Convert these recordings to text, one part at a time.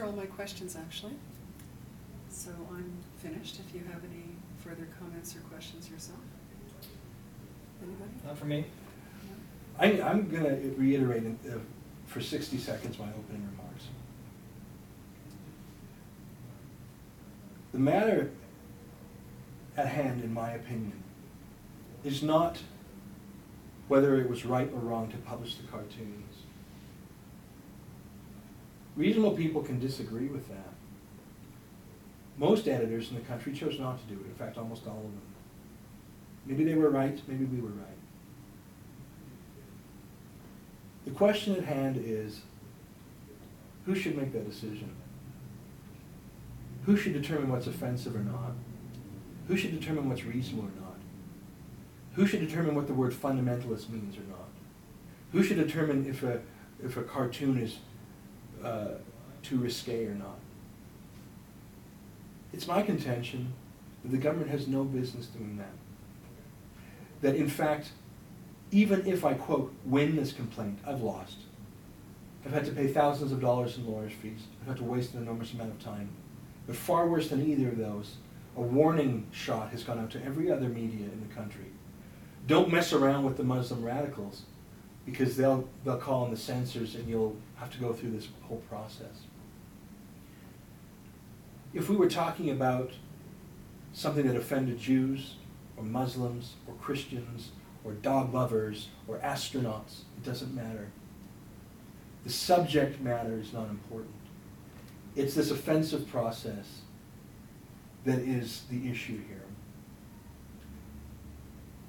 are all my questions, actually. So I'm finished. If you have any further comments or questions yourself. Anybody? Not for me. No? I'm going to reiterate for 60 seconds my opening remarks. The matter at hand, in my opinion, is not whether it was right or wrong to publish the cartoons. Reasonable people can disagree with that. Most editors in the country chose not to do it. In fact, almost all of them. Maybe they were right, maybe we were right. The question at hand is, who should make that decision? Who should determine what's offensive or not? Who should determine what's reasonable or not? Who should determine what the word fundamentalist means or not? Who should determine if a cartoon is too risque or not? It's my contention that the government has no business doing that. That in fact, even if I, quote, win this complaint, I've lost. I've had to pay thousands of dollars in lawyers' fees. I've had to waste an enormous amount of time. But far worse than either of those, a warning shot has gone out to every other media in the country. Don't mess around with the Muslim radicals, because they'll call in the censors and you'll have to go through this whole process. If we were talking about something that offended Jews or Muslims or Christians or dog lovers or astronauts, it doesn't matter. The subject matter is not important. It's this offensive process that is the issue here.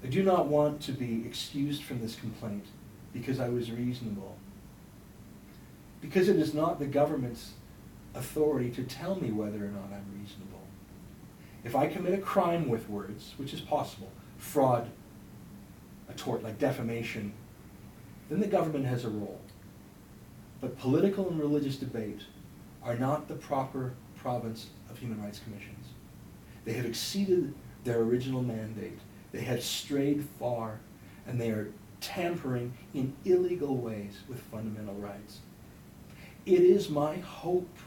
I do not want to be excused from this complaint because I was reasonable. Because it is not the government's authority to tell me whether or not I'm reasonable. If I commit a crime with words, which is possible, fraud, a tort like defamation, then the government has a role. But political and religious debate are not the proper province of human rights commissions. They have exceeded their original mandate. They have strayed far, and they are tampering in illegal ways with fundamental rights. It is my hope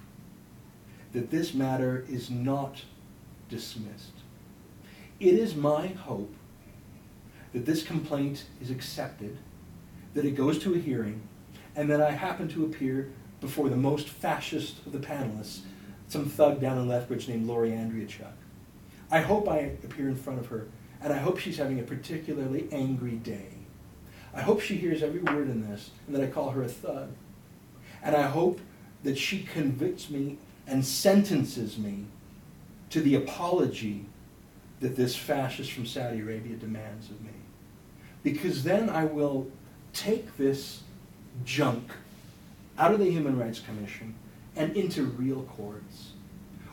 that this matter is not dismissed. It is my hope that this complaint is accepted, that it goes to a hearing, and that I happen to appear before the most fascist of the panelists, some thug down in Lethbridge named Lori Andriachuk. I hope I appear in front of her, and I hope she's having a particularly angry day. I hope she hears every word in this, and that I call her a thug. And I hope that she convicts me and sentences me to the apology that this fascist from Saudi Arabia demands of me. Because then I will take this junk out of the Human Rights Commission and into real courts,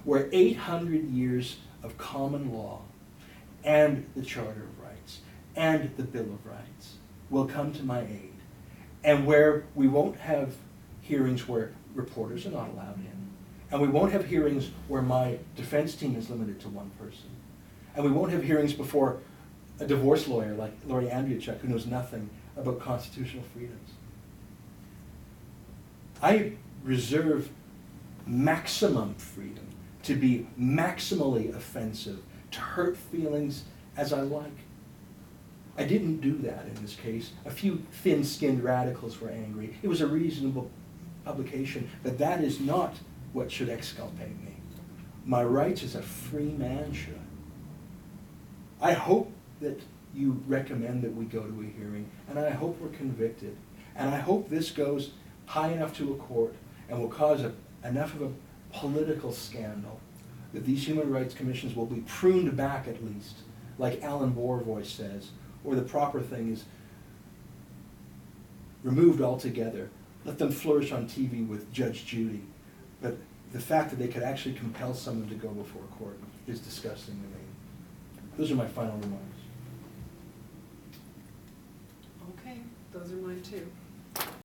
where 800 years of common law and the Charter of Rights and the Bill of Rights will come to my aid, and where we won't have hearings where reporters are not allowed in, and we won't have hearings where my defense team is limited to one person, and we won't have hearings before a divorce lawyer like Lori Andriachuk, who knows nothing about constitutional freedoms. I reserve maximum freedom to be maximally offensive, to hurt feelings as I like. I didn't do that in this case. A few thin-skinned radicals were angry. It was a reasonable publication, but that is not what should exculpate me. My rights as a free man should. I hope that you recommend that we go to a hearing, and I hope we're convicted. And I hope this goes high enough to a court and will cause enough of a political scandal that these human rights commissions will be pruned back at least, like Alan Borvoy says, or the proper thing is removed altogether. Let them flourish on TV with Judge Judy. But the fact that they could actually compel someone to go before a court is disgusting to me. Those are my final remarks. Okay, those are mine too.